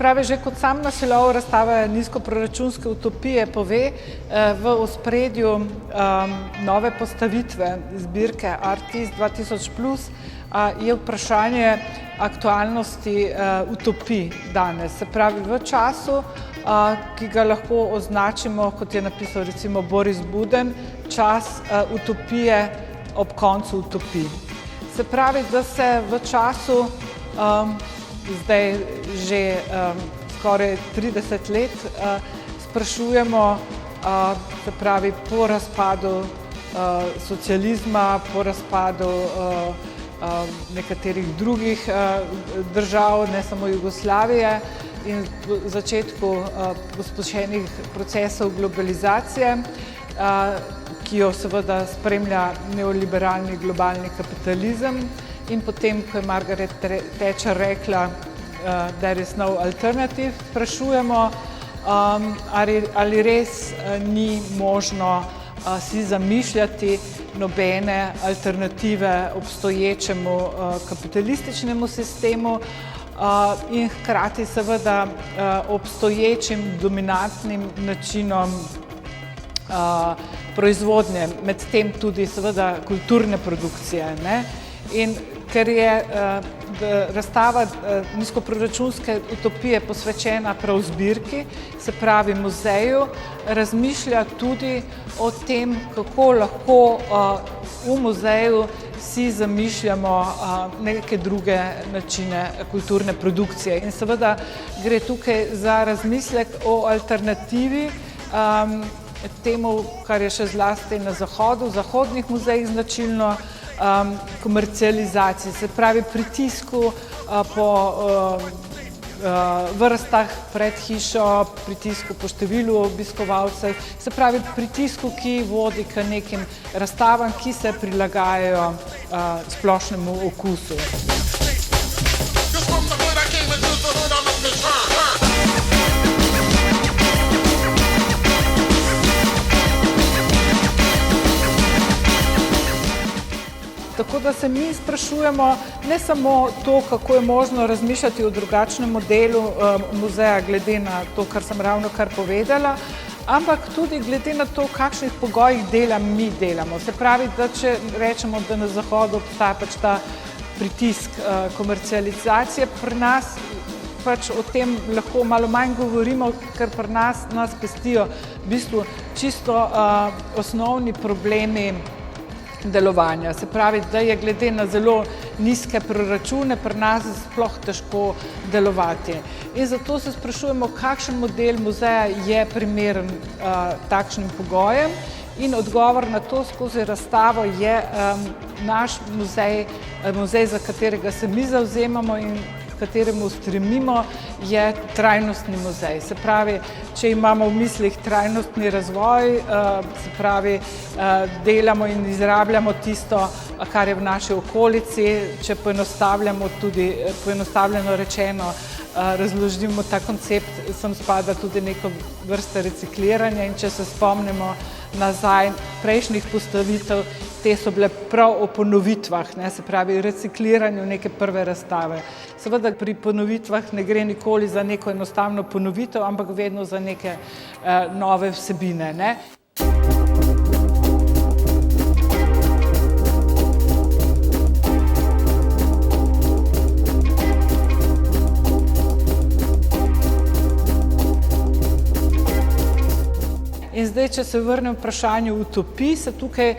pravi, že kot sam naslov razstave Nizkoproračunske utopije pove, v ospredju nove postavitve zbirke Artist 2000+ je vprašanje aktualnosti utopij danes. Se pravi, v času, ki ga lahko označimo, kot je napisal recimo Boris Buden, čas utopije ob koncu utopij. Se pravi, da se v času zdaj že skoraj 30 let sprašujemo, se pravi, po razpadu socializma, po razpadu nekaterih drugih držav, ne samo Jugoslavije, in začetku pospešenih procesov globalizacije, ki jo seveda spremlja neoliberalni globalni kapitalizem. In potem, ko je Margaret Thatcher rekla, there is no alternative, sprašujemo, ali res ni možno si zamišljati nobene alternative obstoječemu kapitalističnemu sistemu in hkrati seveda obstoječim dominantnim načinom proizvodnje, medtem tudi seveda kulturne produkcije, ne? In ker je razstava Nizkoproračunske utopije posvečena prav zbirki, se pravi muzeju, razmišlja tudi o tem, kako lahko v muzeju si zamišljamo neke druge načine kulturne produkcije. In seveda gre tukaj za razmislek o alternativi temu, kar je še zlasti na zahodu, v zahodnih muzejih značilno, komercializaciji, se pravi pritisku po vrstah pred hišo, pritisku po številu obiskovalcev, se pravi pritisku, ki vodi k nekim razstavam, ki se prilagajajo splošnemu okusu. Tako da se mi sprašujemo ne samo to, kako je možno razmišljati o drugačnem modelu muzeja glede na to, kar sem ravnokar povedala, ampak tudi glede na to, v kakšnih pogojih dela mi delamo. Se pravi, da če rečemo, da na zahodu obstaja pač ta pritisk komercializacije, pri nas pač o tem lahko malo manj govorimo, ker pri nas pestijo v bistvu čisto osnovni problemi delovanja. Se pravi, da je glede na zelo nizke proračune pri nas sploh težko delovati. In zato se sprašujemo, kakšen model muzeja je primeren takšnim pogojem, in odgovor na to skozi razstavo je naš muzej, muzej, za katerega se mi zavzemamo in kateremu stremimo, je trajnostni muzej. Se pravi, če imamo v mislih trajnostni razvoj, se pravi, delamo in izrabljamo tisto, kar je v naši okolici, če poenostavljamo tudi, poenostavljeno rečeno, razložimo ta koncept, sem spada tudi neko vrsta recikliranja, in če se spomnimo nazaj prejšnjih postavitev, te so bile prav o ponovitvah, ne, se pravi recikliranju neke prve razstave. Seveda pri ponovitvah ne gre nikoli za neko enostavno ponovitev, ampak vedno za neke nove vsebine, ne. In zdaj, če se vrnem vprašanju utopij, se tukaj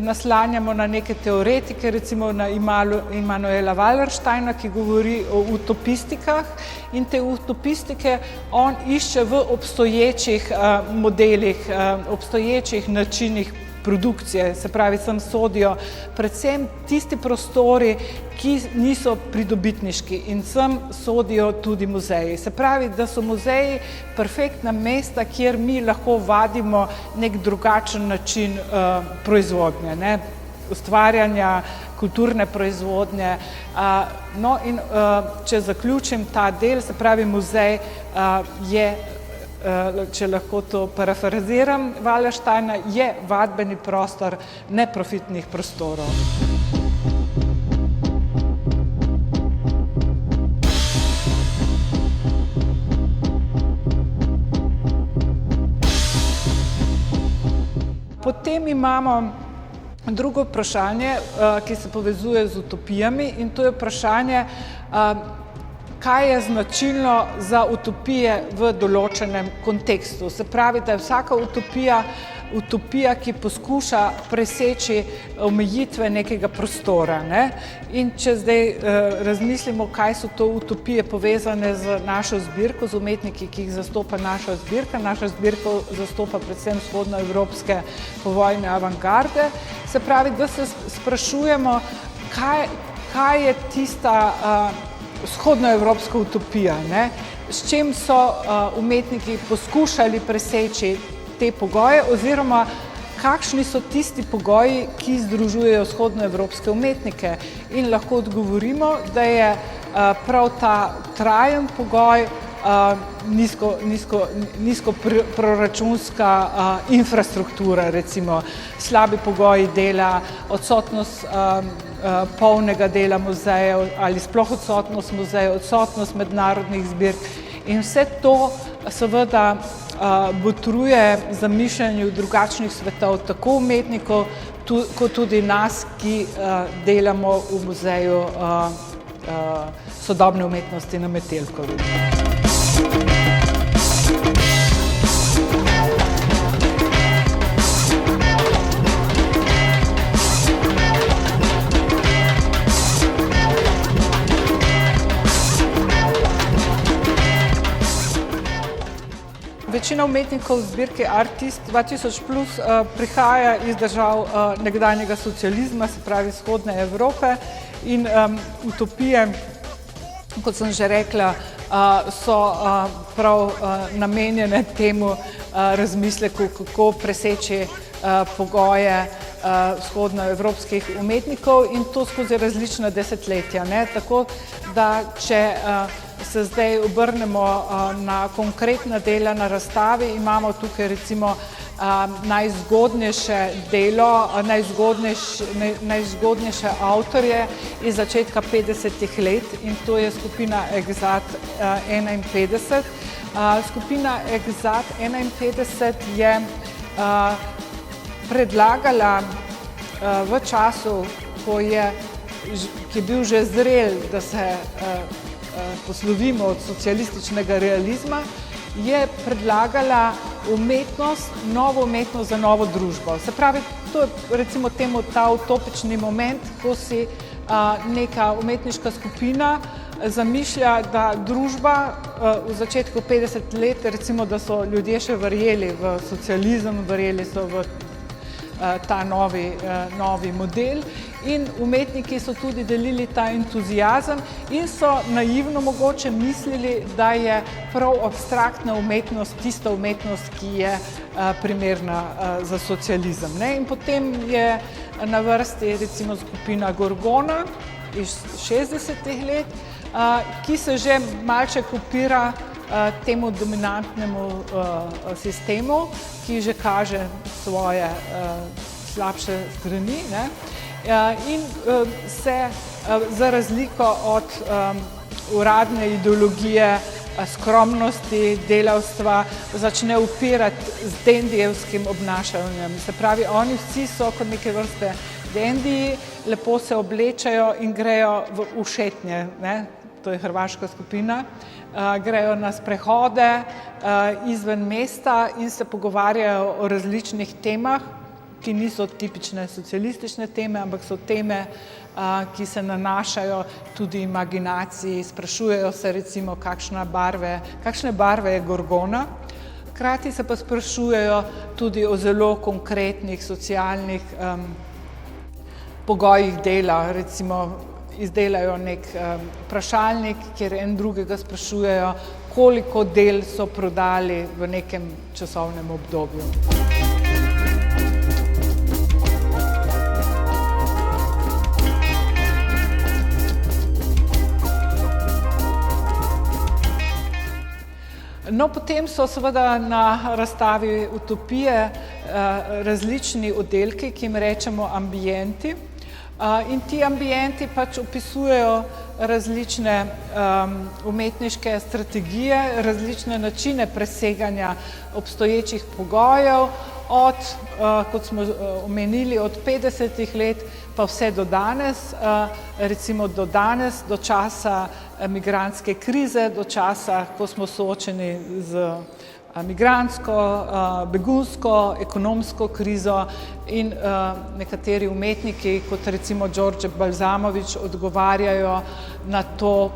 naslanjamo na neke teoretike, recimo na Immanuela Wallersteina, ki govori o utopistikah, in te utopistike on išče v obstoječih modelih, obstoječih načinih produkcije, se pravi, sem sodijo predvsem tisti prostori, ki niso pridobitniški, in sem sodijo tudi muzeji. Se pravi, da so muzeji perfektna mesta, kjer mi lahko vadimo nek drugačen način proizvodnje, ne, ustvarjanja, kulturne proizvodnje. No in če zaključim ta del, se pravi, muzej je, če lahko to parafraziram Wallersteina, je vadbeni prostor neprofitnih prostorov. imamo drugo vprašanje, ki se povezuje z utopijami, in to je vprašanje, kaj je značilno za utopije v določenem kontekstu. Se pravi, da je vsaka utopija, ki poskuša preseči omejitve nekega prostora, ne? In če zdaj razmislimo, kaj so to utopije povezane z našo zbirko, z umetniki, ki jih zastopa naša zbirka zastopa predvsem vzhodnoevropske povojne avantgarde, se pravi, da se sprašujemo, kaj je tista vzhodnoevropska utopija, ne? S čim so umetniki poskušali preseči te pogoje, oziroma kakšni so tisti pogoji, ki združujejo vzhodnoevropske umetnike. In lahko odgovorimo, da je prav ta trajen pogoj nizko proračunska infrastruktura, recimo slabi pogoji dela, odsotnost polnega dela muzejev ali sploh odsotnost muzejev, odsotnost mednarodnih zbirk. In vse to seveda botruje zamišljanju drugačnih svetov, tako umetnikov, kot tudi nas, ki delamo v muzeju sodobne umetnosti na Metelkovi. Večina umetnikov v zbirki Artist 2000+ prihaja iz držav nekdanjega socializma, se pravi vzhodne Evrope, in utopije, kot sem že rekla, so prav namenjene temu razmisleku, kako preseči pogoje vzhodnoevropskih umetnikov, in to skozi različna desetletja, ne? Tako da, če se zdaj obrnemo na konkretna dela na razstavi, imamo tukaj recimo najzgodnejše delo, najzgodnejše avtorje iz začetka 50. let, in to je skupina Exat 51. Skupina Exat 51 je predlagala v času, ki je bil že zrel, da se poslovimo od socialističnega realizma, je predlagala novo umetnost za novo družbo. Se pravi, to je recimo temu ta utopični moment, ko si neka umetniška skupina zamišlja, da družba v začetku 50 let, recimo, da so ljudje še verjeli v socializem, verjeli so v ta novi model, in umetniki so tudi delili ta entuziazem in so naivno mogoče mislili, da je prav abstraktna umetnost tista umetnost, ki je primerna za socializem, ne? In potem je na vrsti recimo skupina Gorgona iz 60. let, ki se že malce kopira temu dominantnemu sistemu, ki že kaže svoje slabše strani, ne? In se za razliko od uradne ideologije skromnosti, delavstva, začne upirati z dendijevskim obnašanjem. Se pravi, oni vsi so kot neke vrste dendiji, lepo se oblečajo in grejo v šetnje, ne? To je hrvaška skupina, grejo na sprehode izven mesta in se pogovarjajo o različnih temah, ki niso tipične socialistične teme, ampak so teme, ki se nanašajo tudi imaginaciji, sprašujejo se recimo, kakšne barve je Gorgona, hkrati se pa sprašujejo tudi o zelo konkretnih socialnih pogojih dela, recimo izdelajo nek vprašalnik, kjer en drugega sprašujejo, koliko del so prodali v nekem časovnem obdobju. No, potem so seveda na razstavi utopije različni oddelki, ki jim rečemo ambienti. In ti ambienti pač opisujejo različne umetniške strategije, različne načine preseganja obstoječih pogojev, kot smo omenili, od 50 let pa vse do danes, recimo do danes, do časa migrantske krize, do časa, ko smo soočeni z migrantsko, begunsko, ekonomsko krizo in nekateri umetniki, kot recimo Đorđe Balzamović, odgovarjajo na to,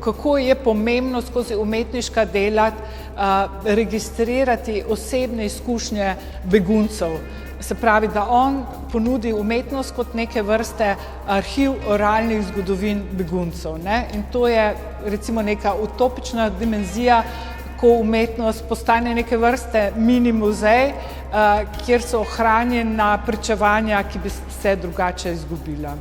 kako je pomembno skozi umetniška dela registrirati osebne izkušnje beguncev. Se pravi, da on ponudi umetnost kot neke vrste arhiv oralnih zgodovin beguncev, ne? In to je recimo neka utopična dimenzija, ko umetnost postane neke vrste mini muzej, kjer so ohranjena pričevanja, ki bi se drugače izgubila.